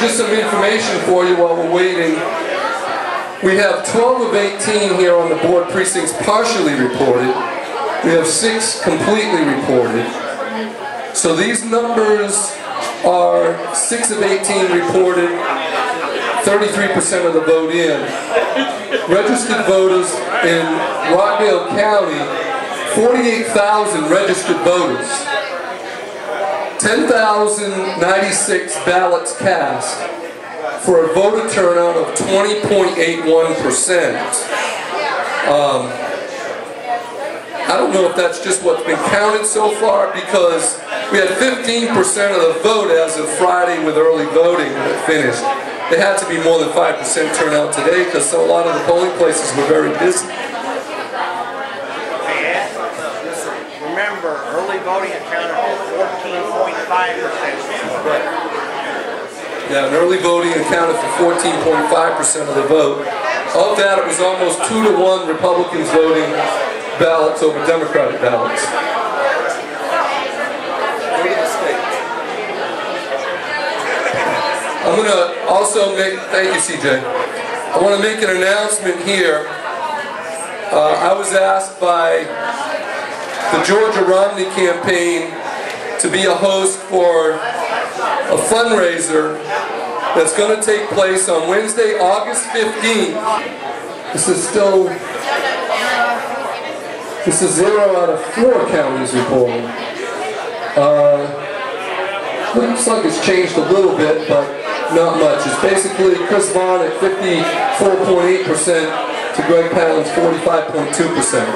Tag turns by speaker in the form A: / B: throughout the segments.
A: just some information for you while we're waiting. We have 12 of 18 here on the board precincts partially reported. We have 6 completely reported. So these numbers are 6 of 18 reported, 33% of the vote in. Registered voters in Rockdale County, 48,000 registered voters. 10,096 ballots cast for a voter turnout of 20.81%. I don't know if that's just what's been counted so far, because we had 15% of the vote as of Friday with early voting when it finished. It had to be more than 5% turnout today because a lot of the polling places were very busy.
B: Remember, early voting accounted for 14.5%.
A: Yeah, and early voting accounted for 14.5% of the vote. Of that, it was almost 2-to-1 Republicans voting ballots over Democratic ballots. I'm going to also make, thank you CJ, I want to make an announcement here. I was asked by the Georgia Romney campaign to be a host for a fundraiser that's going to take place on Wednesday, August 15th. This is 0 out of 4 counties reporting. Looks like it's changed a little bit, but not much. It's basically Chris Vaughn at 54.8% to Greg Pound's 45.2%.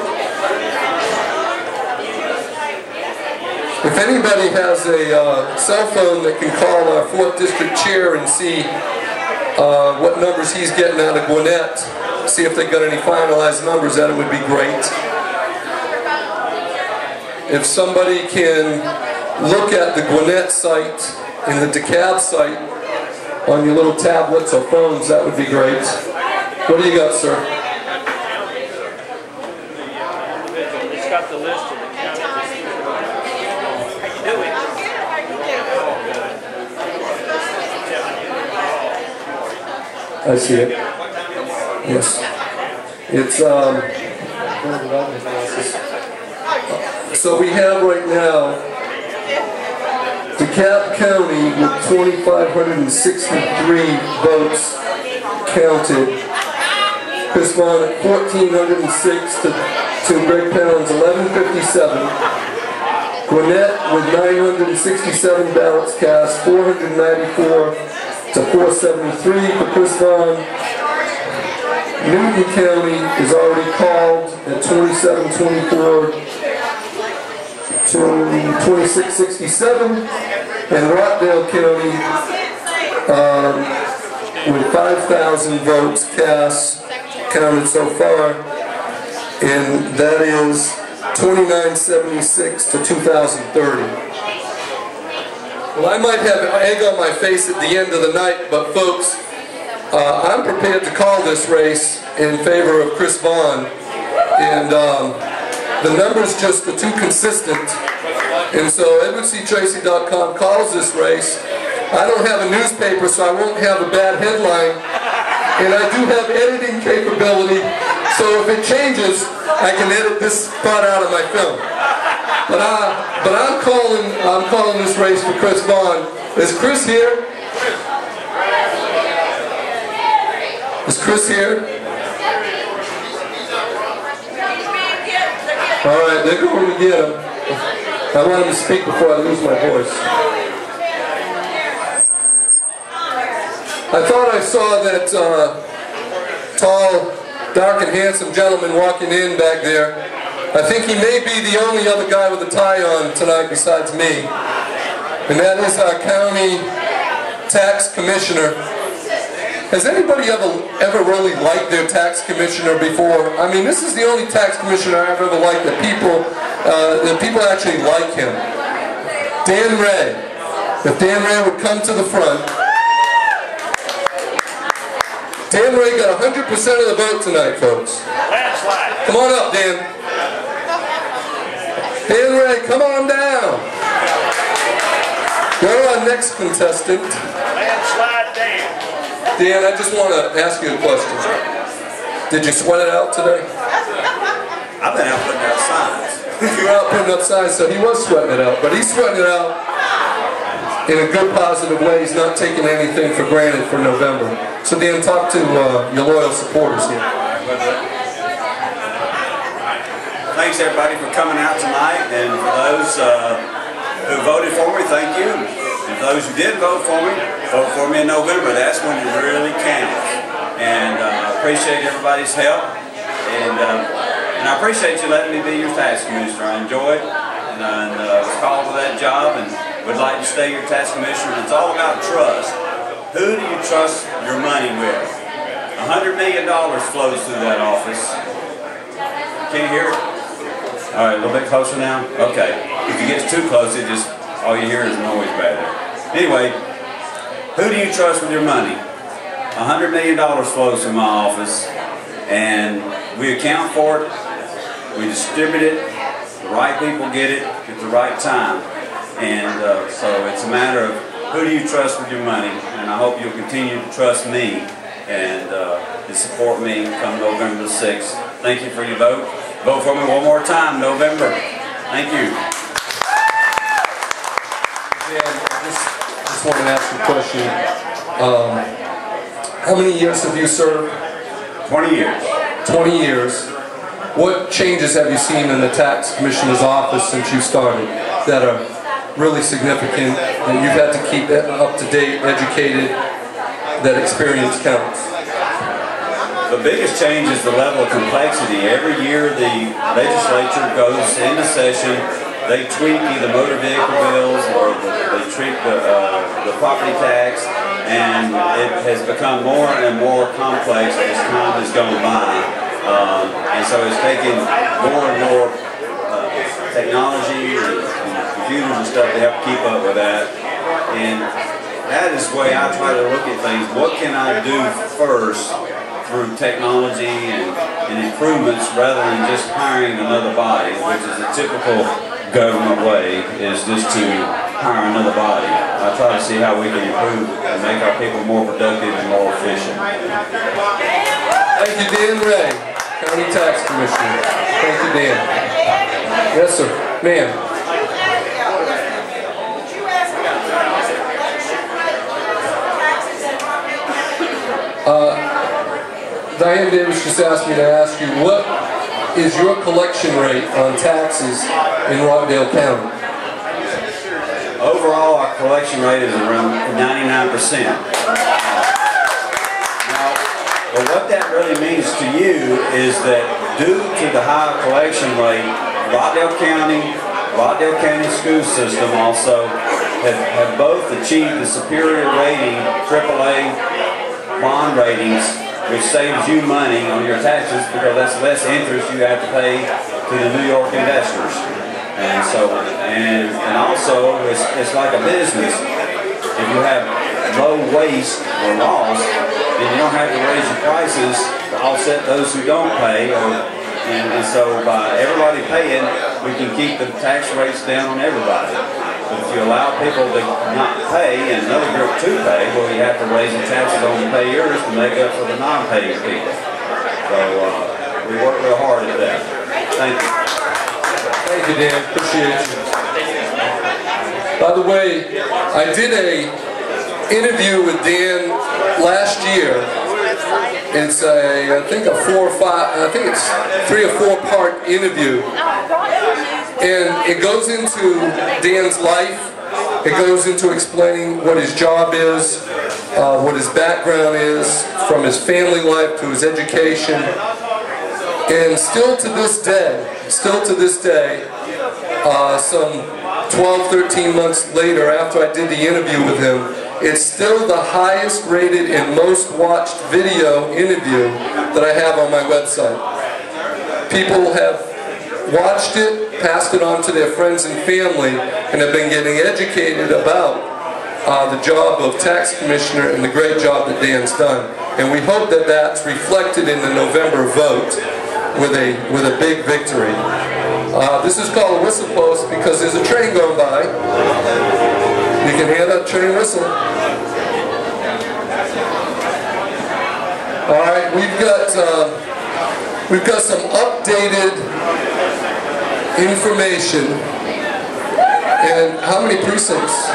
A: If anybody has a cell phone that can call our 4th District Chair and see what numbers he's getting out of Gwinnett, see if they got any finalized numbers, that it would be great. If somebody can look at the Gwinnett site and the DeKalb site on your little tablets or phones, that would be great. What do you got, sir?
B: It's got the list of the counties. How you doing?
A: I see it. Yes. It's so we have right now DeKalb County with 2,563 votes counted. Chris Vaughn at 1,406 to Greg Pound's 1,157. Gwinnett with 967 ballots cast, 494 to 473 for Chris Vaughn. Newton County is already called at 2724 to 2667, and Rockdale County with 5,000 votes cast counted so far, and that is 2976 to 2030. Well, I might have egg on my face at the end of the night, but folks, I'm prepared to call this race in favor of Chris Vaughn, and the numbers just are too consistent, and so EdwardCTracy.com calls this race. I don't have a newspaper, so I won't have a bad headline, and I do have editing capability, so if it changes, I can edit this part out of my film. But I'm calling this race for Chris Vaughn. Is Chris here? Is Chris here? All right, they're going to get him. I want him to speak before I lose my voice. I thought I saw that tall, dark and handsome gentleman walking in back there. I think he may be the only other guy with a tie on tonight besides me. And that is our county tax commissioner. Has anybody ever really liked their tax commissioner before? I mean, this is the only tax commissioner I've ever liked that people actually like him. Dan Ray. If Dan Ray would come to the front. Dan Ray got 100% of the vote tonight, folks. Come on up, Dan. Dan Ray, come on down. You're our next contestant.
B: Landslide
A: Dan, I just want to ask you a question. Did you sweat it out today?
C: I've been out putting out signs.
A: You were out putting up signs, so he was sweating it out. But he's sweating it out in a good, positive way. He's not taking anything for granted for November. So Dan, talk to your loyal supporters here.
C: Thanks everybody for coming out tonight, and for those who voted for me, thank you. And for those who did vote for me in November. That's when it really counts. And I appreciate everybody's help, and I appreciate you letting me be your tax commissioner. I enjoy it, and I was called for that job, and would like to stay your tax commissioner. It's all about trust. Who do you trust your money with? $100 million flows through that office. Can you hear it? All right, a little bit closer now? Okay. If it gets too close, all you hear is noise back there. Anyway, who do you trust with your money? $100 million flows through my office, and we account for it, we distribute it, the right people get it at the right time. And so it's a matter of who do you trust with your money, and I hope you'll continue to trust me and to support me come November the 6th. Thank you for your vote. Vote for me one more time, November. Thank you.
A: I just want to ask you a question. How many years have you served?
C: 20 years.
A: 20 years. What changes have you seen in the tax commissioner's office since you started that are really significant, that you've had to keep it up to date, educated, that experience counts?
C: The biggest change is the level of complexity. Every year the legislature goes into session, they tweak either motor vehicle bills or they tweak the property tax, and it has become more and more complex as time has gone by. And so it's taking more and more technology and computers and stuff to help keep up with that. And that is the way I try to look at things. What can I do first through technology and improvements rather than just hiring another body, which is a typical government way, is just to hire another body. I try to see how we can improve and make our people more productive and more efficient.
A: Thank you, Dan Ray, County Tax Commissioner. Thank you, Dan. Yes, sir. Ma'am. Diane Davis just asked me to ask you, what is your collection rate on taxes in Rockdale County?
C: Overall, our collection rate is around 99%. Now, but what that really means to you is that due to the high collection rate, Rockdale County school system also have both achieved the superior rating, AAA bond ratings, which saves you money on your taxes because that's less interest you have to pay to the New York investors. And so, and also, it's like a business. If you have low waste or loss, then you don't have to raise your prices to offset those who don't pay. And so by everybody paying, we can keep the tax rates down on everybody. But if you allow people to not pay and another group to pay, well, you have to raise the taxes on the payers to make up for the non-paying people. So we work real hard at that. Thank you.
A: Thank you, Dan. Appreciate you. By the way, I did an interview with Dan last year. It's I think it's 3 or 4 part interview. And it goes into Dan's life. It goes into explaining what his job is, what his background is, from his family life to his education. And still to this day, some 12, 13 months later after I did the interview with him, it's still the highest rated and most watched video interview that I have on my website. People have watched it, passed it on to their friends and family, and have been getting educated about the job of tax commissioner and the great job that Dan's done. And we hope that that's reflected in the November vote with a big victory. This is called a whistle post because there's a train going by. You can hear that train whistle. All right, we've got some updated information. And how many precincts?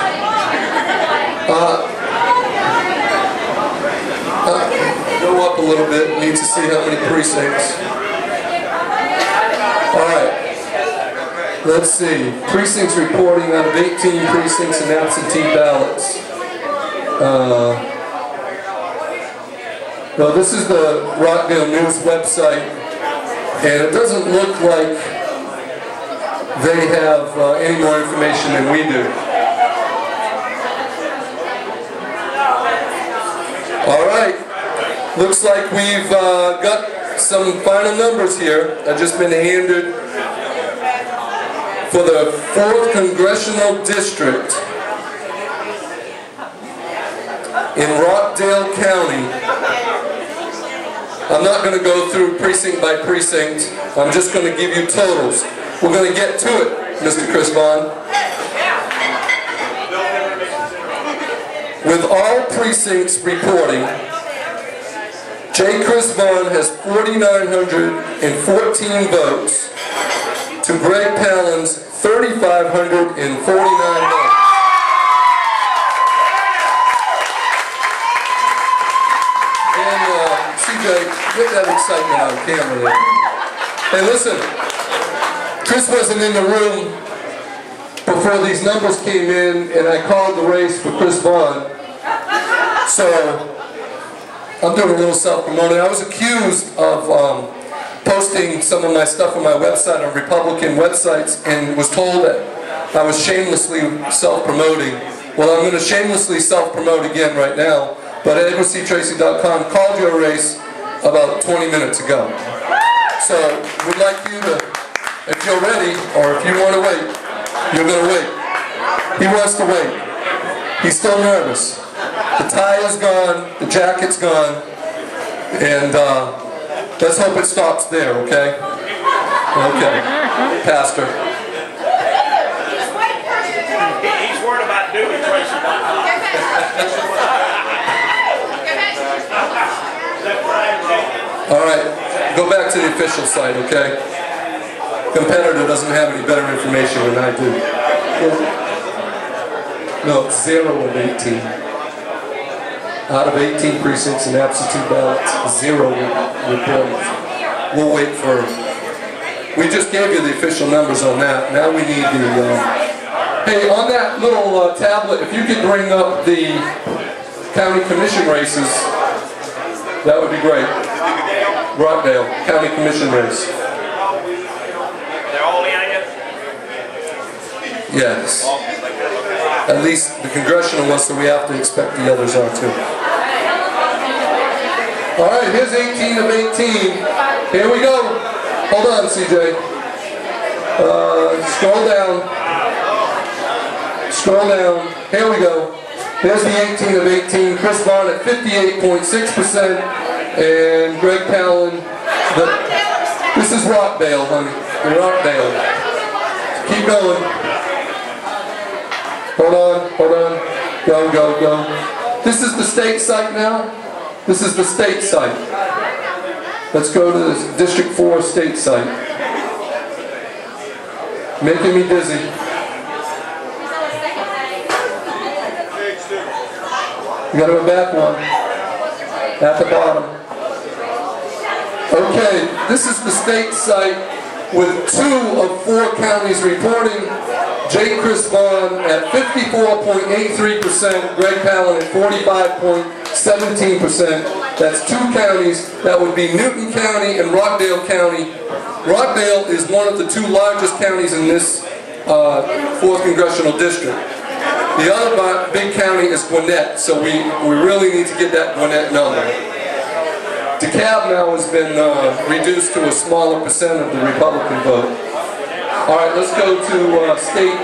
A: Go up a little bit. Need to see how many precincts. All right. Let's see. Precincts reporting out of 18 precincts and absentee ballots. Well, this is the Rockdale News website, and it doesn't look like they have any more information than we do. All right. Looks like we've got some final numbers here. I've just been handed for the 4th Congressional District in Rockdale County. I'm not going to go through precinct by precinct. I'm just going to give you totals. We're going to get to it, Mr. Chris Vaughn. With all precincts reporting, J. Chris Vaughn has 4,914 votes to Greg Pallen's 3,549 votes. And CJ, get that excitement on camera there. Hey, listen, Chris wasn't in the room before these numbers came in, and I called the race for Chris Vaughn. So I'm doing a little self-promoting. I was accused of posting some of my stuff on my website on Republican websites and was told that I was shamelessly self-promoting. Well, I'm going to shamelessly self-promote again right now, but EdwardCTracy.com called your race about 20 minutes ago. So we'd like you to, if you're ready, or if you want to wait, you're going to wait. He wants to wait. He's still nervous. The tie is gone, the jacket's gone, and let's hope it stops there, okay? Okay, Pastor.
B: He's worried about doing Tracy.
A: All right, go back to the official site, okay? Competitor doesn't have any better information than I do. No, it's 0 of 18. Out of 18 precincts and absentee ballots, 0 reported. We'll wait for... We just gave you the official numbers on that. Now we need the... Hey, on that little tablet, if you could bring up the county commission races, that would be great. Rockdale, county commission race.
B: They're all in yet?
A: Yes. At least the congressional ones, so we have to expect the others are too. All right, here's 18 of 18. Here we go. Hold on, CJ. Scroll down. Scroll down. Here we go. Here's the 18 of 18. Chris Vaughn at 58.6%, and Greg Pallen. This is Rockdale, honey. Rockdale. Keep going. Hold on, hold on. Go, go, go. This is the state site now. This is the state site. Let's go to the District 4 state site. Making me dizzy. You got to go back one. At the bottom. Okay, this is the state site with 2 of 4 counties reporting. J. Chris Vaughn at 54.83%, Greg Pallen at 45.17%. That's 2 counties. That would be Newton County and Rockdale County. Rockdale is one of the 2 largest counties in this 4th Congressional District. The other big county is Gwinnett, so we really need to get that Gwinnett number. DeKalb now has been reduced to a smaller percent of the Republican vote. All right, let's go to state.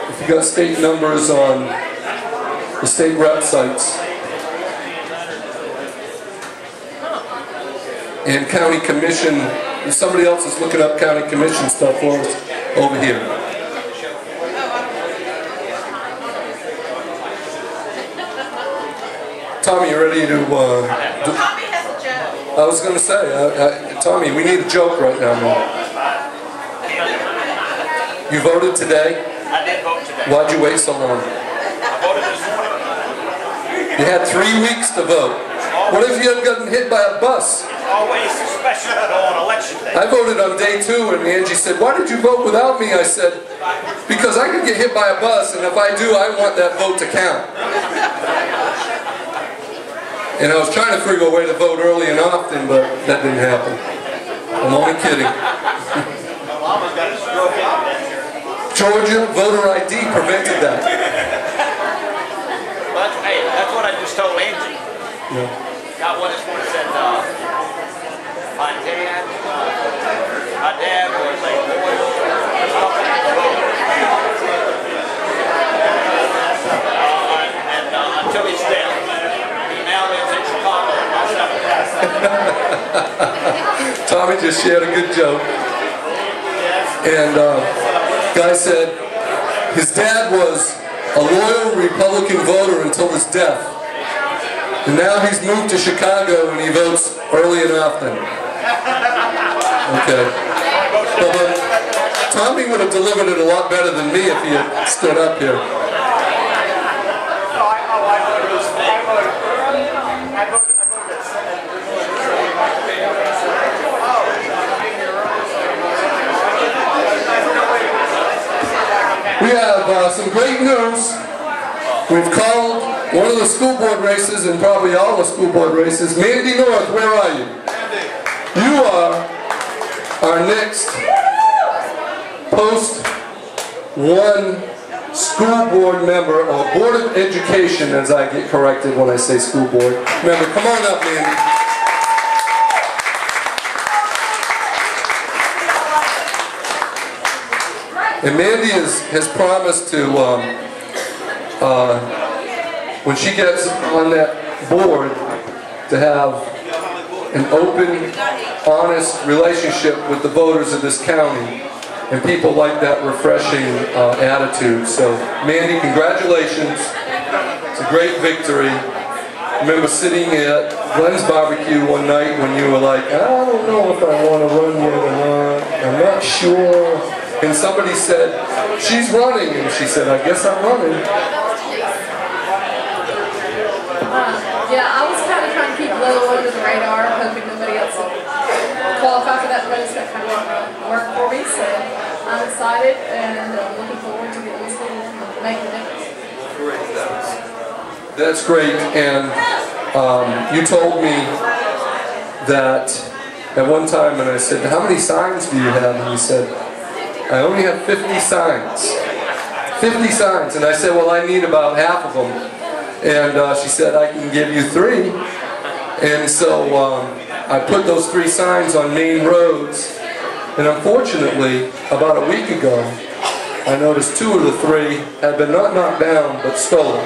A: If you got state numbers on the state rep sites. And county commission, if somebody else is looking up county commission stuff for us over here. Tommy, you ready to...
D: Tommy has a joke.
A: I was going to say, Tommy, we need a joke right now, man. You voted today?
B: I did vote today.
A: Why'd you wait so long?
B: I voted this morning.
A: You had 3 weeks to vote. What if you had gotten hit by a bus?
B: Always special on election day.
A: I voted on day 2 and Angie said, why did you vote without me? I said, because I could get hit by a bus and if I do, I want that vote to count. And I was trying to figure a way to vote early and often, but that didn't happen. I'm only kidding.
B: Obama's got a stroke.
A: Georgia voter ID prevented that.
B: Well, hey, that's what I just told Angie.
A: Yeah.
B: Got one this morning said, my dad was a loyal Republican voter. And until his death, he now lives in Chicago.
A: Tommy just shared a good joke. And guy said his dad was a loyal Republican voter until his death. And now he's moved to Chicago and he votes early and often. Okay. But Tommy would have delivered it a lot better than me if he had stood up here. We have some great news. We've called one of the school board races, and probably all the school board races. Mandy North, where are you? You are our next post 1 school board member, or Board of Education, as I get corrected when I say school board member. Come on up, Mandy. And Mandy has promised to, when she gets on that board, to have an open, honest relationship with the voters of this county. And people like that refreshing attitude. So, Mandy, congratulations. It's a great victory. I remember sitting at Glenn's barbecue one night when you were like, I don't know if I want to run yet or not. I'm not sure. And somebody said, she's running. And she said, I guess I'm running.
E: Yeah, I was kind of trying to keep low under the radar, hoping nobody else would qualify for that post. That kind of worked for me. So I'm excited and looking forward to getting this thing and making a difference.
A: Great. That's great. And you told me that at one time, and I said, how many signs do you have? And you said, I only have 50 signs. 50 signs. And I said, well, I need about half of them. And she said, I can give you 3. And so I put those 3 signs on main roads. And unfortunately, about a week ago, I noticed 2 of the 3 had been not knocked down, but stolen.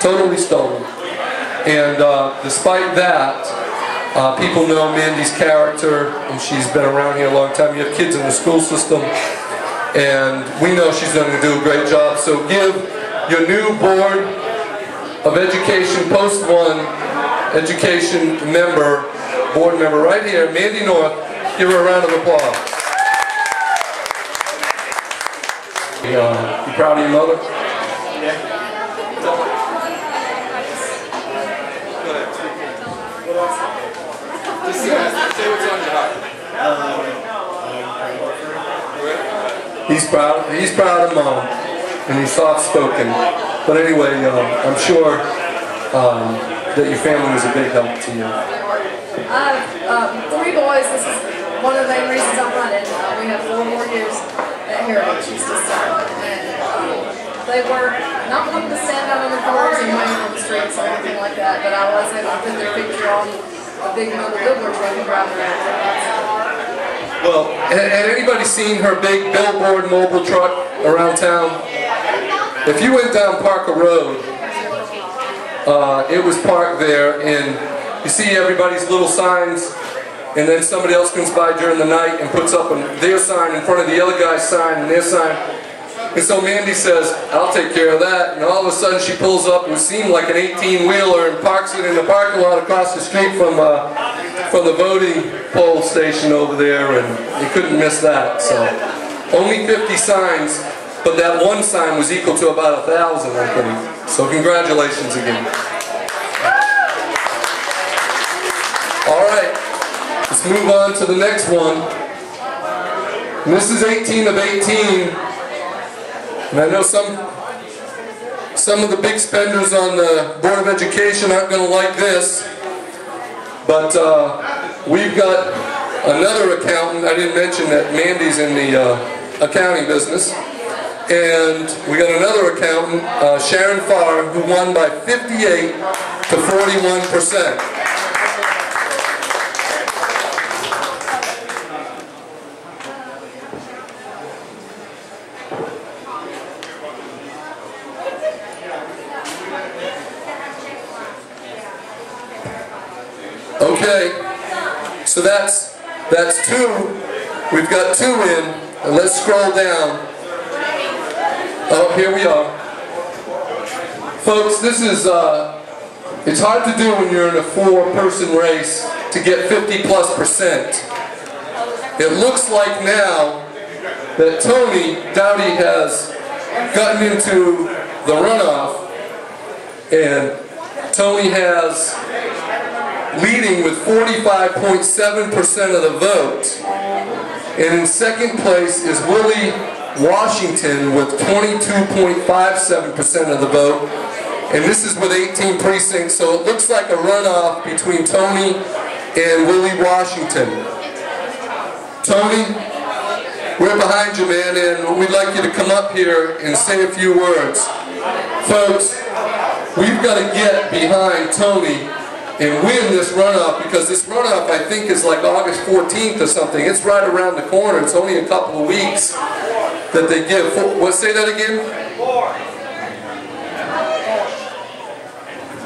A: Totally stolen. And despite that, people know Mandy's character, and she's been around here a long time. You have kids in the school system, and we know she's going to do a great job. So give your new Board of Education, Post 1 Education member, board member right here, Mandy North. Give her a round of applause. You proud of your mother?
B: Yeah.
A: Say what's on your heart. He's proud of Mom, and he's soft-spoken. But anyway, I'm sure that your family was a big help to you.
E: I have 3 boys. This is one of the main reasons I'm running. We have 4 more years at Heritage. It's just they were not wanting to stand out on the cars and wave on the streets or anything like that, but I was able to put their picture on a big metal billboard truck and drive around.
A: Well, had anybody seen her big billboard mobile truck around town? If you went down Parker Road, it was parked there, and you see everybody's little signs, and then somebody else comes by during the night and puts up their sign in front of the other guy's sign and their sign. And so Mandy says, I'll take care of that. And all of a sudden she pulls up what seemed like an 18-wheeler and parks it in the parking lot across the street from the voting poll station over there, and you couldn't miss that. So only 50 signs, but that one sign was equal to about 1,000, I think. So congratulations again. All right, let's move on to the next one. And this is 18 of 18. And I know some of the big spenders on the Board of Education aren't going to like this, but we've got another accountant. I didn't mention that Mandy's in the accounting business. And we got another accountant, Sharon Farr, who won by 58 to 41%. Okay, so that's two. We've got two in, and let's scroll down. Oh, here we are. Folks, this is, it's hard to do when you're in a four-person race to get 50+%. It looks like now that Tony Dowdy has gotten into the runoff, and Tony has leading with 45.7% of the vote. And in second place is Willie Washington with 22.57% of the vote. And this is with 18 precincts, so it looks like a runoff between Tony and Willie Washington. Tony, we're behind you, man, and we'd like you to come up here and say a few words. Folks, we've got to get behind Tony and win this runoff, because this runoff, I think, is like August 14th or something. It's right around the corner. It's only a couple of weeks that they give. What? Say that again?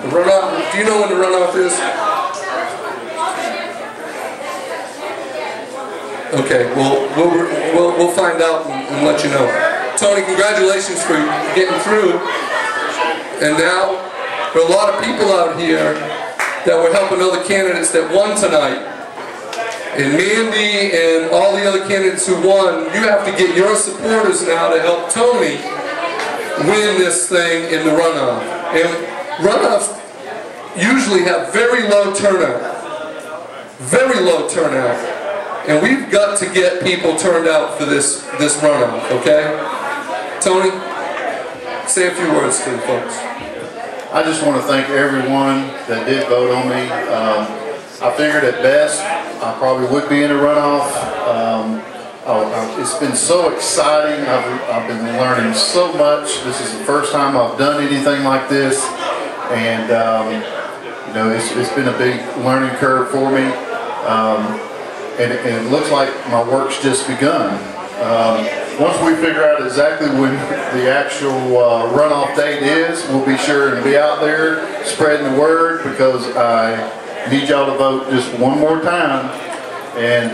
A: The runoff. Do you know when the runoff is? Okay. We'll find out and let you know. Tony, congratulations for getting through. And now there are a lot of people out here that were helping other candidates that won tonight. And Mandy and all the other candidates who won, you have to get your supporters now to help Tony win this thing in the runoff. And runoffs usually have very low turnout. Very low turnout. And we've got to get people turned out for this runoff, okay? Tony, say a few words to the folks.
F: I just want to thank everyone that did vote on me. I figured at best I probably would be in a runoff. It's been so exciting. I've been learning so much. This is the first time I've done anything like this, and you know, it's been a big learning curve for me. And it looks like my work's just begun. Once we figure out exactly when the actual runoff date is, we'll be sure to be out there spreading the word, because I need y'all to vote just one more time. And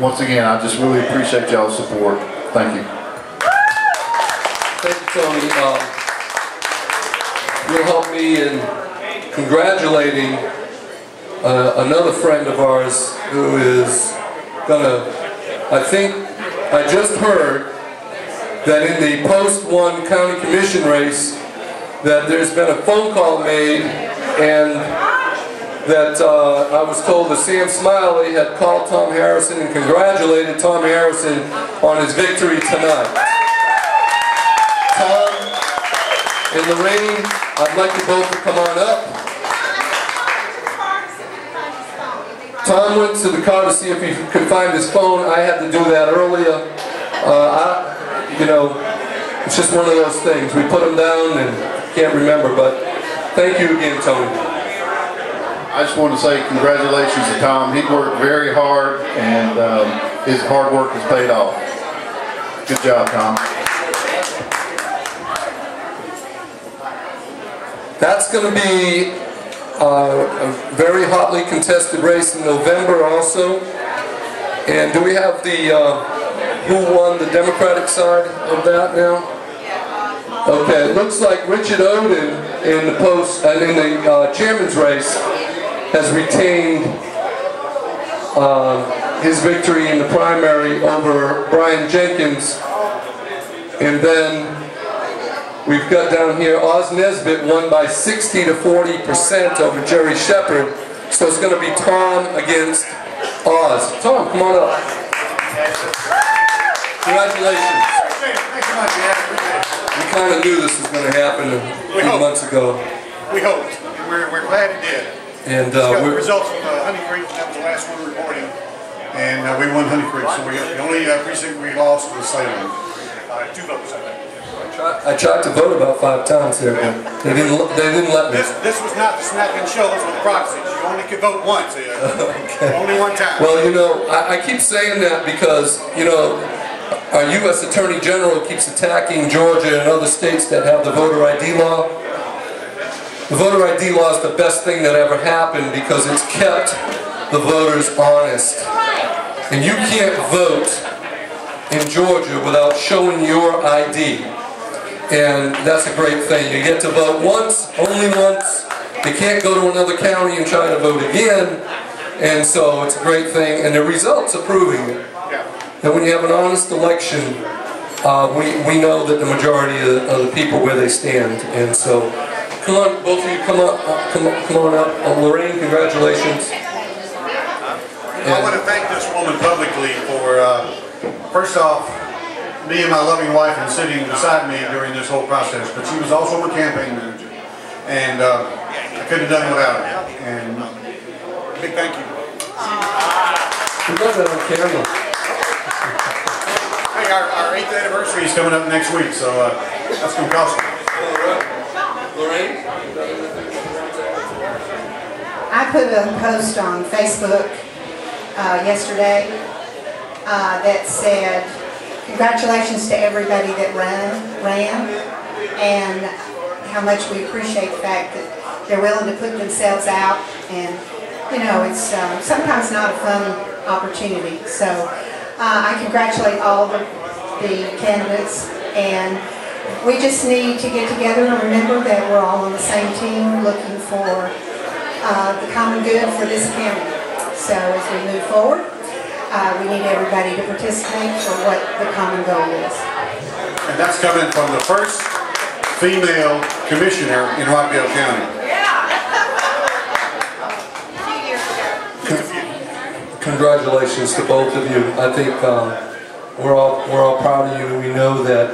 F: once again, I just really appreciate y'all's support. Thank you.
A: Thank you, Tony. You'll help me in congratulating another friend of ours who is gonna, I just heard that in the post-1 county commission race that there's been a phone call made, and that I was told that Sam Smiley had called Tom Harrison and congratulated Tom Harrison on his victory tonight. Tom and Lorraine, I'd like you both to come on up. Tom went to the car to see if he could find his phone. I had to do that earlier. You know, it's just one of those things. We put him down and can't remember, but thank you again, Tony.
F: I just want to say congratulations to Tom. He worked very hard, and his hard work has paid off. Good job, Tom.
A: That's going to be a very hotly contested race in November also. And do we have the who won the Democratic side of that now? Okay, it looks like Richard Oden in the chairman's race has retained his victory in the primary over Brian Jenkins. And then we've got down here Oz Nesbitt won by 60 to 40% over Jerry Shepard. So it's going to be Tom against Oz. Tom, come on up. Congratulations.
G: Thanks so much,
A: We kind of knew this was going to happen a few months ago.
G: We hoped, and we're glad it did.
A: And
G: got the results from Honey Creek, that was the last one reporting, and we won Honey Creek. So the only precinct we lost was Salem. 2 votes, I think.
A: I tried to vote about 5 times here, but they didn't let me.
G: This was not the smack and show, this was the proxies. You only could vote once. Okay. Only one time.
A: Well, you know, I keep saying that because, you know, our U.S. Attorney General keeps attacking Georgia and other states that have the voter ID law. The voter ID law is the best thing that ever happened because it's kept the voters honest. And you can't vote in Georgia without showing your ID. And that's a great thing. You get to vote once, only once. You can't go to another county and try to vote again. And so it's a great thing. And the results are proving it. And when you have an honest election, we know that the majority of the people where they stand. And so, come on, both of you, come on up. Lorraine, congratulations.
G: I want to thank this woman publicly for, first off, me and my loving wife and sitting beside me during this whole process. But she was also my campaign manager, and I couldn't have done it without her. And big thank you.
A: We got that on camera.
G: Hey, our 8th anniversary is coming up next week, so that's going to cost me.
A: Lorraine?
D: I put a post on Facebook yesterday that said, congratulations to everybody that ran, and how much we appreciate the fact that they're willing to put themselves out, and you know, it's sometimes not a fun opportunity. So I congratulate all the candidates, and we just need to get together and remember that we're all on the same team looking for the common good for this county. So as we move forward, we need everybody to participate for what the common goal is.
G: And that's coming from the first female commissioner in Rockdale County.
A: Congratulations to both of you. I think we're all proud of you. We know that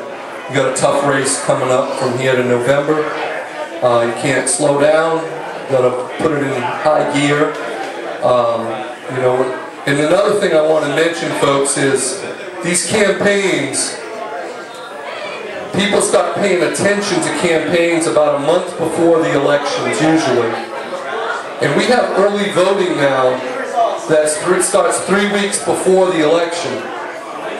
A: you got a tough race coming up from here to November. You can't slow down. You got to put it in high gear. You know. And another thing I want to mention, folks, is these campaigns. People start paying attention to campaigns about a month before the elections, usually. And we have early voting now that starts 3 weeks before the election.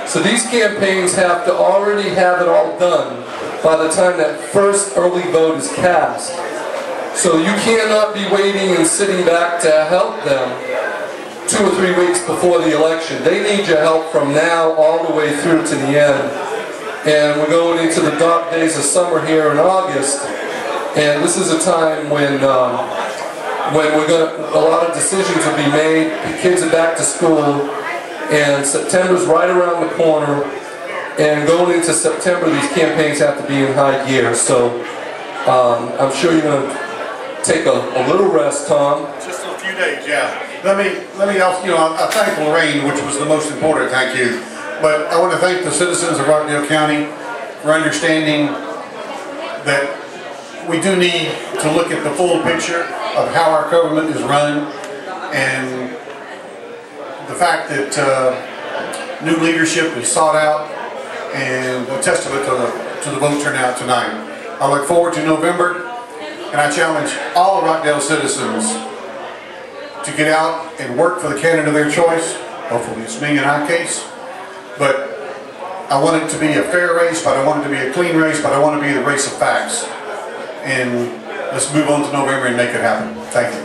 A: So these campaigns have to already have it all done by the time that first early vote is cast. So you cannot be waiting and sitting back to help them 2 or 3 weeks before the election. They need your help from now all the way through to the end. And we're going into the dark days of summer here in August. And this is a time when a lot of decisions will be made. The kids are back to school, and September's right around the corner. And going into September, these campaigns have to be in high gear. So I'm sure you're going to take a little rest, Tom.
G: Just a few days, yeah. Let me also, you know, I thank Lorraine, which was the most important, thank you. But I want to thank the citizens of Rockdale County for understanding that we do need to look at the full picture of how our government is run, and the fact that new leadership is sought out, and a testament to the vote turnout tonight. I look forward to November, and I challenge all Rockdale citizens to get out and work for the candidate of their choice. Hopefully it's me in our case. But I want it to be a fair race, but I want it to be a clean race, but I want to be the race of facts. And let's move on to November and make it happen. Thank you.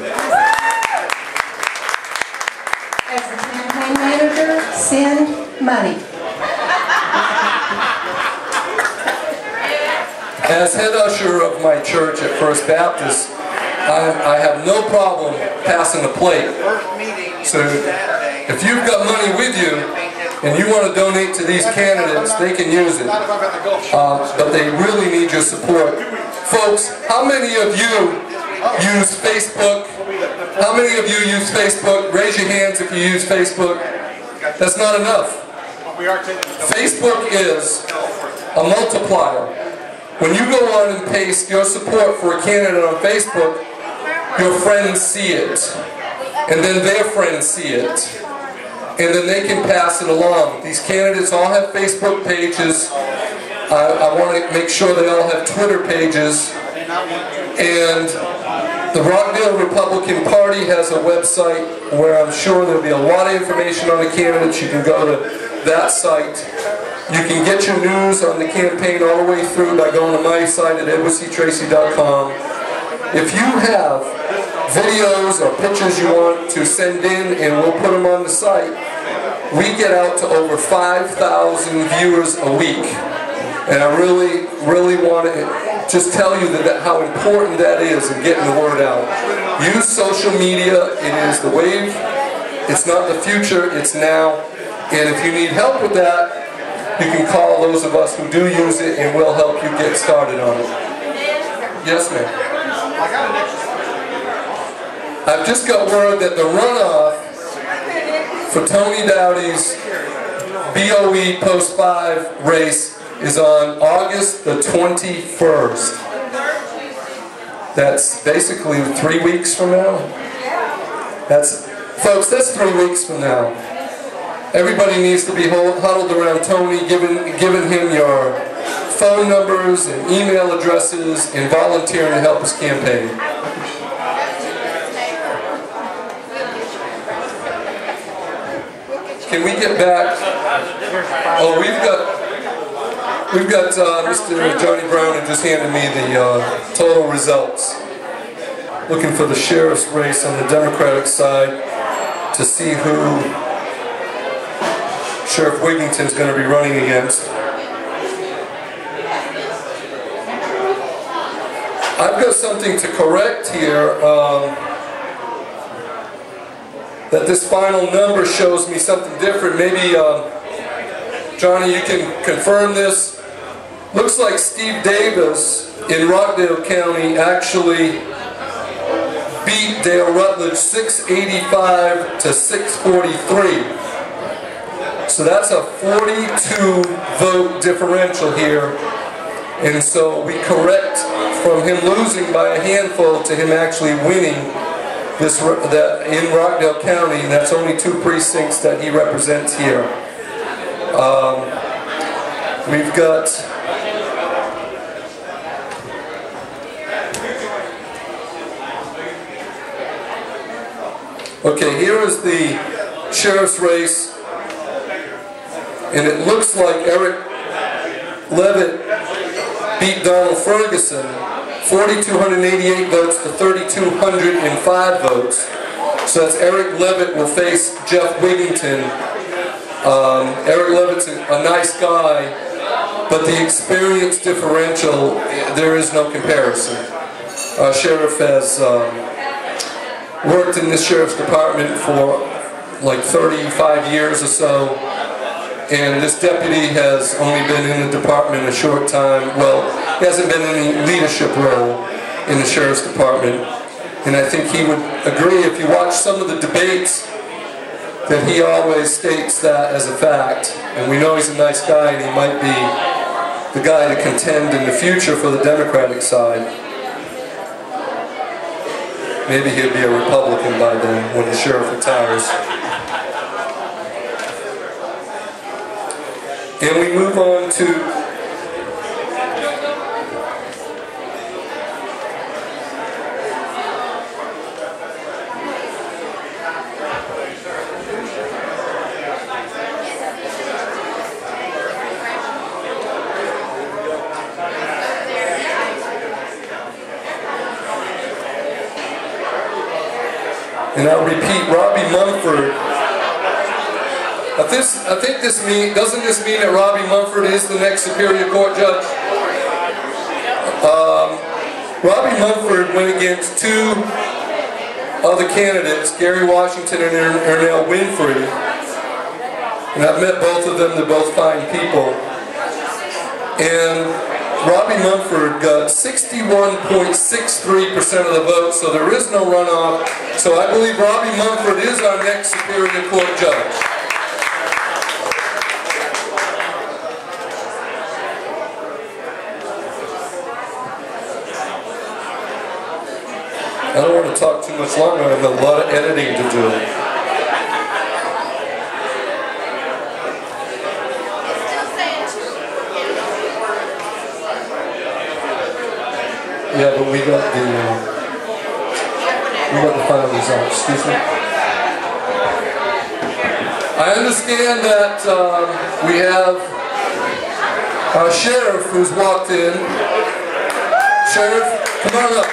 D: As the campaign manager, send money.
A: As head usher of my church at First Baptist, I have no problem passing the plate. So if you've got money with you and you want to donate to these candidates, they can use it. But they really need your support. Folks, how many of you use Facebook? How many of you use Facebook? Raise your hands if you use Facebook. That's not enough. Facebook is a multiplier. When you go on and paste your support for a candidate on Facebook, your friends see it. And then their friends see it. And then they can pass it along. These candidates all have Facebook pages. I want to make sure they all have Twitter pages. And the Rockdale Republican Party has a website where I'm sure there'll be a lot of information on the candidates. You can go to that site. You can get your news on the campaign all the way through by going to my site at edwardctracy.com. If you have videos or pictures you want to send in and we'll put them on the site, we get out to over 5,000 viewers a week. And I really want to just tell you how important that is in getting the word out. Use social media. It is the wave. It's not the future, it's now. And if you need help with that, you can call those of us who do use it and we'll help you get started on it. Yes, ma'am. I've just got word that the runoff for Tony Dowdy's BOE Post 5 race is on August the 21st. That's basically 3 weeks from now. Folks, that's 3 weeks from now. Everybody needs to be huddled around Tony, giving him your phone numbers and email addresses and volunteering to help his campaign. Can we get back? Oh, we've got Mr. Johnny Brown who just handed me the total results. Looking for the sheriff's race on the Democratic side to see who Sheriff Wigington's going to be running against. I've got something to correct here. That this final number shows me something different. Maybe, Johnny, you can confirm this. Looks like Steve Davis in Rockdale County actually beat Dale Rutledge 685 to 643. So that's a 42 vote differential here. And so we correct from him losing by a handful to him actually winning this in Rockdale County. And that's only 2 precincts that he represents here. We've got okay, here is the sheriff's race. And it looks like Eric Levitt beat Donald Ferguson 4,288 votes to 3,205 votes. So that's Eric Levitt will face Jeff Wigington. Eric Levitt's a nice guy, but the experience differential, there is no comparison. Our sheriff has worked in this sheriff's department for like 35 years or so. And this deputy has only been in the department a short time. Well, he hasn't been in any leadership role in the sheriff's department. And I think he would agree if you watch some of the debates that he always states that as a fact. And we know he's a nice guy and he might be the guy to contend in the future for the Democratic side. Maybe he'll be a Republican by then when the sheriff retires. And we move on to and I'll repeat, Robbie Mumford. I think doesn't this mean that Robbie Mumford is the next Superior Court judge? Robbie Mumford went against two other candidates, Gary Washington and Ernell Winfrey. And I've met both of them, they're both fine people. And Robbie Mumford got 61.63% of the vote, so there is no runoff. So I believe Robbie Mumford is our next Superior Court judge. I don't want to talk too much longer, I have a lot of editing to do. Yeah, but we got the final results. Excuse me. I understand that we have our sheriff who's walked in. Sheriff, come on up.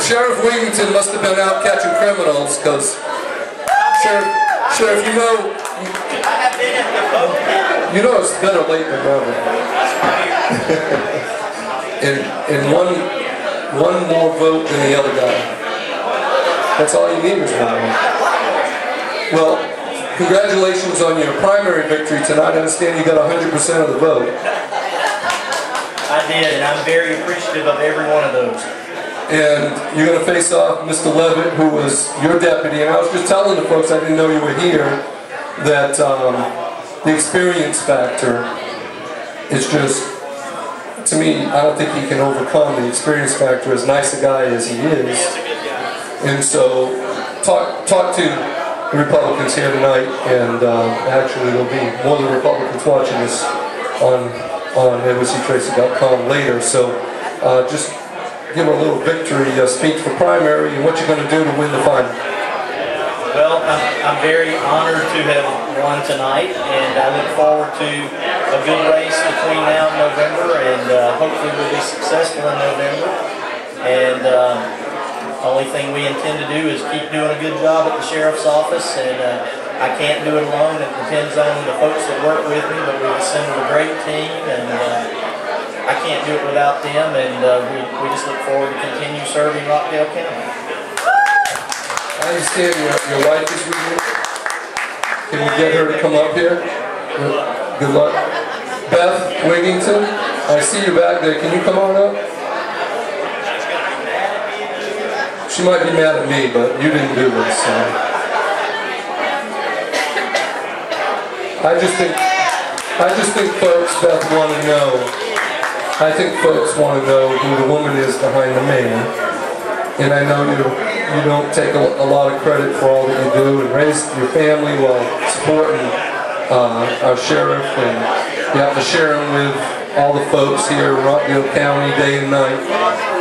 A: Sheriff Wigington must have been out catching criminals, because Sheriff, you know it's better late than never. and one more vote than the other guy. That's all you need is one more. Well, congratulations on your primary victory tonight. I understand you got 100% of the vote.
H: I did, and I'm very appreciative of every one of those.
A: And you're going to face off Mr. Levitt, who was your deputy. And I was just telling the folks, I didn't know you were here, that the experience factor is just, to me, I don't think he can overcome the experience factor, as nice a guy as he is. And so, talk to the Republicans here tonight, and actually there'll be more of the Republicans watching this on NBCTracy.com later. So, just give a little victory speech for primary and what you're going to do to win the final.
H: Well, I'm very honored to have won tonight, and I look forward to a good race between now and November, and hopefully we'll be successful in November. And the only thing we intend to do is keep doing a good job at the sheriff's office, and I can't do it alone. It depends on the folks that work with me, but we've assembled a great team, and I can't do it without them, and we just look forward to continue serving Rockdale County.
A: I understand your wife is with you. Can we get her to come up here? Good luck. Beth Wigington, I see you back there. Can you come on up? She might be mad at me, but you didn't do this. So. I just think folks, Beth, want to know. I think folks want to know who the woman is behind the man. And I know you don't take a lot of credit for all that you do and raise your family while supporting our sheriff, and you have to share him with all the folks here in Rockdale County day and night.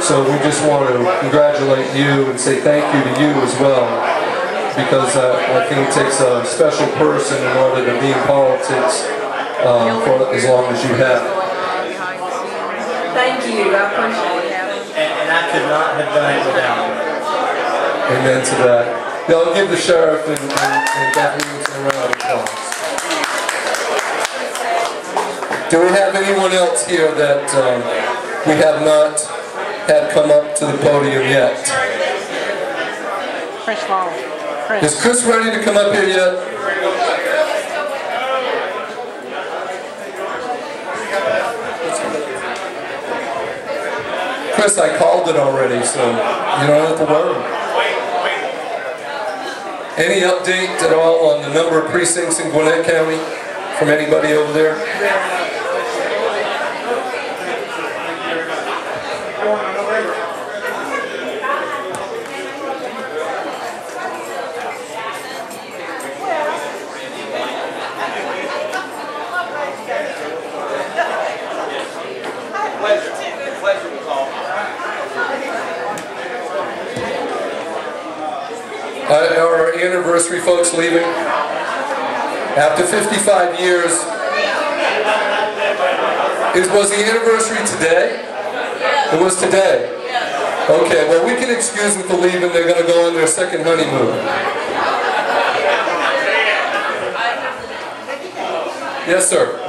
A: So we just want to congratulate you and say thank you to you as well, because I think it takes a special person in order to be in politics for as long as you have.
E: Thank you, I appreciate it.
H: And I could not have done it without you.
A: Amen to that. Y'all give the sheriff and Beth Wigington a round of applause. Do we have anyone else here that we have not had come up to the podium yet?
I: Chris Fall.
A: Is Chris ready to come up here yet? Chris, I called it already, so you don't have to worry. Any update at all on the number of precincts in Gwinnett County from anybody over there? Our anniversary folks leaving after 55 years. Was the anniversary today? It was today. Okay, well we can excuse them for leaving. They're going to go on their second honeymoon. Yes, sir.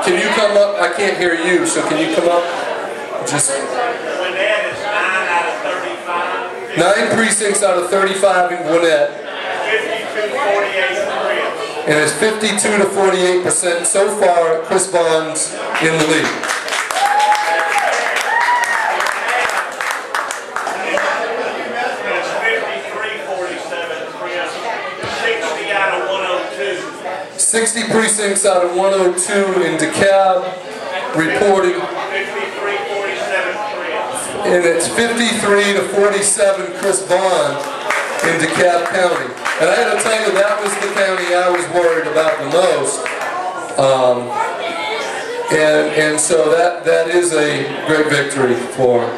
A: Can you come up? I can't hear you, so can you come up? Just 9 precincts out of 35 in Gwinnett. And it's 52 to 48% so far. Chris Bond's in the lead.
B: It's 60 out of 102.
A: 60 precincts out of 102 in DeKalb reporting.
B: 53-47 Chris.
A: And it's 53 to 47 Chris Bond in DeKalb County. And I had to tell you, that was the county I was worried about the most. And so that is a great victory for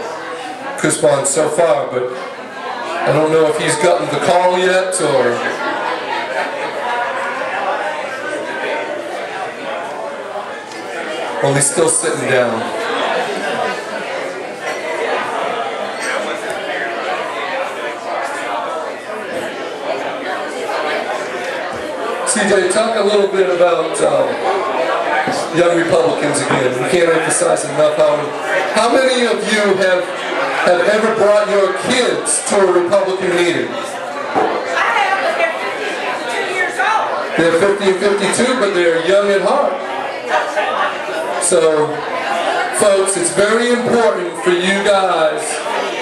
A: Chris Bond so far, but I don't know if he's gotten the call yet, or... Well, he's still sitting down. CJ, talk a little bit about young Republicans again. We can't emphasize enough how many of you have ever brought your kids to a Republican meeting?
I: I have, but they're 50 and 52 years old.
A: They're 50 and 52, but they're young at heart. So, folks, it's very important for you guys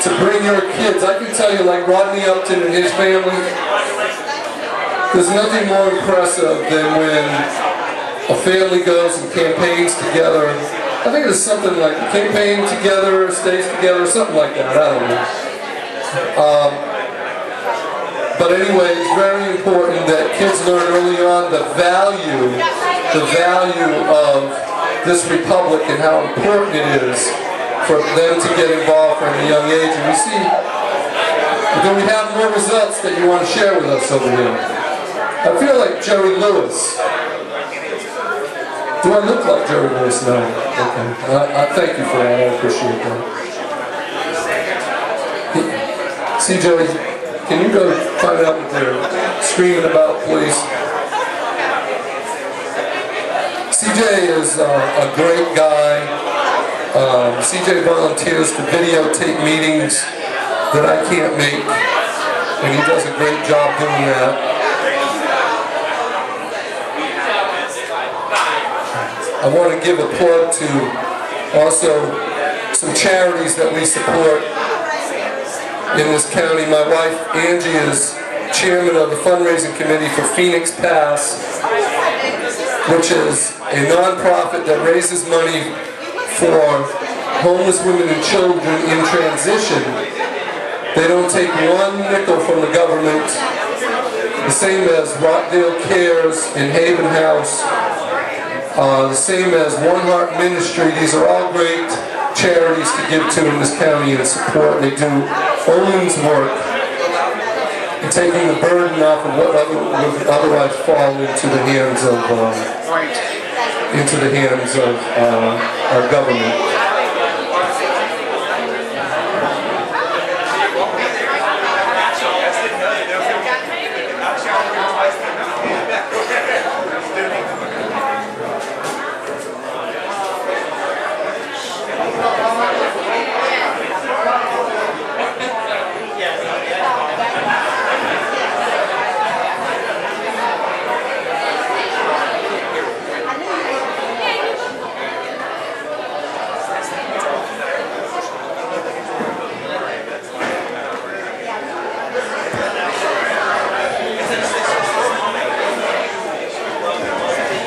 A: to bring your kids. I can tell you, like Rodney Upton and his family, there's nothing more impressive than when a family goes and campaigns together. I think it's something like campaign together, stays together, something like that. I don't know. But anyway, it's very important that kids learn early on the value of this republic and how important it is for them to get involved from a young age. And we see, do we have more results that you want to share with us over here? I feel like Jerry Lewis. Do I look like Jerry Lewis? No. Okay. I thank you for that. I appreciate that. CJ, can you go find out what they're screaming about, please? CJ is a great guy. CJ volunteers to videotape meetings that I can't make, and he does a great job doing that. I want to give a plug to also some charities that we support in this county. My wife Angie is chairman of the fundraising committee for Phoenix Pass, which is a nonprofit that raises money for homeless women and children in transition. They don't take one nickel from the government, the same as Rockdale Cares and Haven House, the same as One Heart Ministry. These are all great charities to give to in this county and support. They do women's work and taking the burden off of what would otherwise fall into the hands of our government.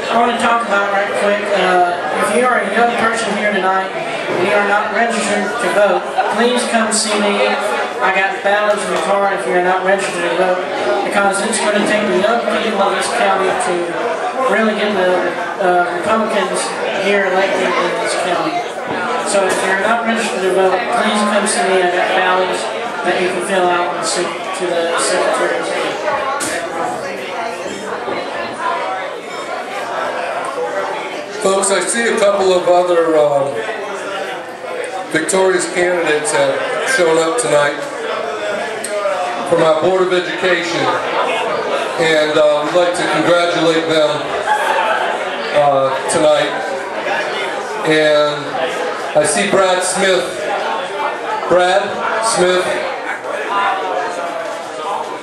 J: I want to talk about right quick, if you are a young person here tonight and you are not registered to vote, please come see me. I got ballots in the car if you're not registered to vote, because it's going to take the young people of this county to really get the Republicans here elected in this county. So if you're not registered to vote, please come see me. I got ballots that you can fill out and send to the Secretary of State.
A: Folks, I see a couple of other victorious candidates have shown up tonight. from our Board of Education, and we'd like to congratulate them tonight. And I see Brad Smith. Brad Smith.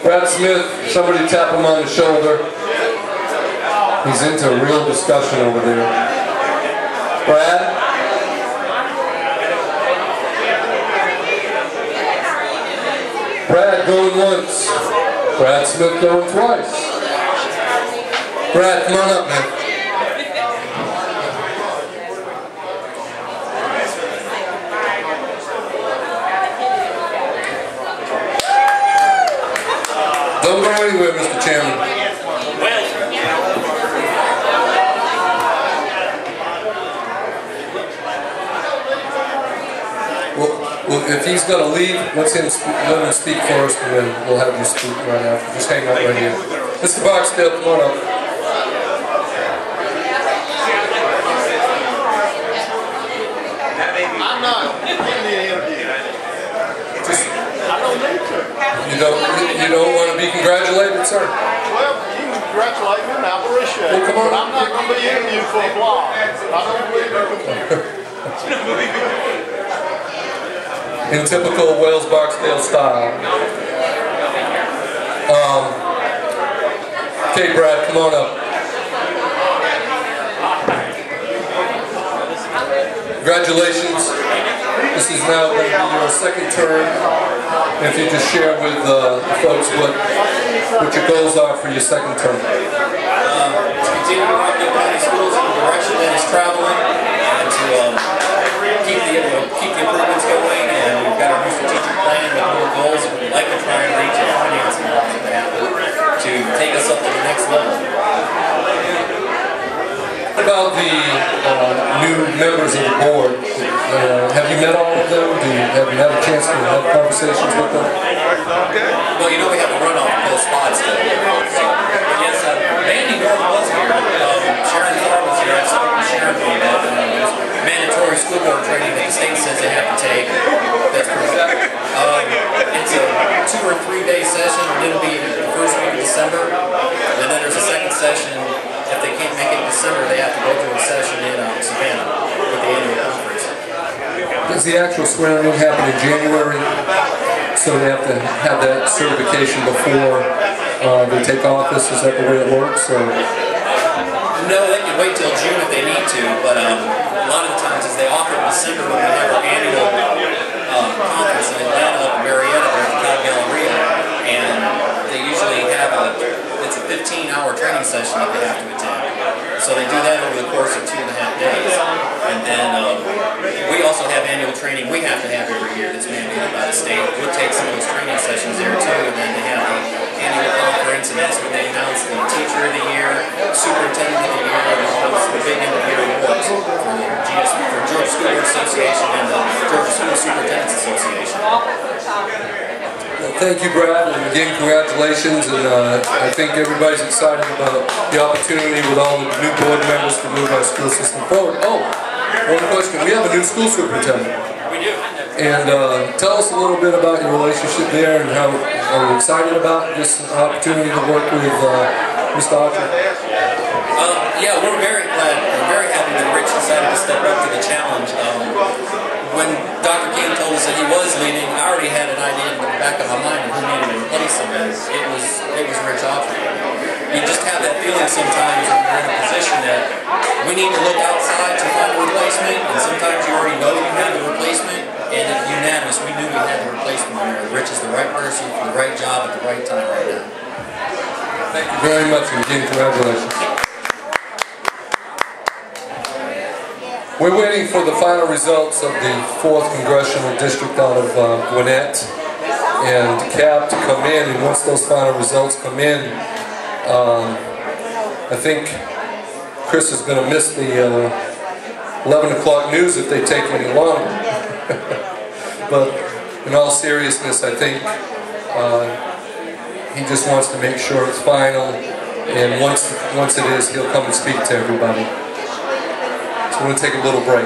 A: Brad Smith, somebody tap him on the shoulder. He's into a real discussion over there. Brad? Brad going once. Brad Smith going twice. Brad, come on up, man. Don't go anywhere, Mr. Chairman. Well, if he's going to leave, let him speak first, and then we'll have you speak right after. Just hang out right here. Mr. Barksdale, come on up.
F: I'm not giving the interview. I don't need to.
A: You don't want to be congratulated, sir?
F: Well, you can congratulate me, and I appreciate it.
A: Well, come on.
F: But I'm not going to be interviewed for a blog. I don't believe in a computer.
A: In typical Wales Barksdale style. Okay, Brad, come on up. Congratulations. This is now going to be your second term. And if you just share with the folks what your goals are for your second term.
K: To continue to Rockdale County Schools in the direction that it's traveling, and to keep the improvements going. And we've got our new strategic plan with more goals that we'd like to try and reach and financing to happen to take us up to the next level.
A: What about the new members of the board? Have you met all of them? Have you had a chance to have conversations with them?
K: Well, you know we have a runoff of those spots still. Yes, Mandy North was here. Sharon Clark was here. I've spoken to Sharon about that. Mandatory school board training that the state says they have to take. That's pretty good. It's a 2 or 3 day session, and it'll be the first week of December. And then there's a second session. If they can't make it in December, they have to go to a session in Savannah with the annual conference.
A: Does the actual swearing-in happen in January? So they have to have that certification before they take office? Is that the way it works? Or?
K: No, they can wait till June if they need to, but a lot of the times is they offer in December when we have our annual conference in Atlanta, up in Marietta, there at the Cobb Galleria, and they usually have it's a 15-hour training session that they have to attend. So they do that over the course of 2.5 days. And then we also have annual training we have to have every year that's mandated by the state. We'll take some of those training sessions there too, and then they have the annual conference, and that's when they announce the Teacher of the Year, Superintendent of the Year, and all those big end-of-year awards for Georgia School Board Association and the Georgia School Superintendents Association.
A: Well, thank you, Brad, and again, congratulations, and I think everybody's excited about the opportunity with all the new board members to move our school system forward. Oh, one question. We have a new school superintendent.
K: We do.
A: And tell us a little bit about your relationship there and how are you excited about this opportunity to work with Mr. Archer?
K: Yeah, we're very glad and very happy that Rich decided to step up to the challenge. When Dr. King told us that he was leaving, I already had an idea in the back of my mind of who needed to replace him, and it was Rich Archer. You just have that feeling sometimes when you're in a position that we need to look outside to find a replacement, and sometimes you already know you have a replacement, and it's unanimous. We knew we had the replacement there. Rich is the right person for the right job at the right time right now.
A: Thank you very much, and again, congratulations. We're waiting for the final results of the 4th Congressional District out of Gwinnett and DeKalb to come in, and once those final results come in, I think Chris is going to miss the 11 o'clock news if they take any longer. But in all seriousness, I think he just wants to make sure it's final, and once it is, he'll come and speak to everybody. So we're going to take a little break.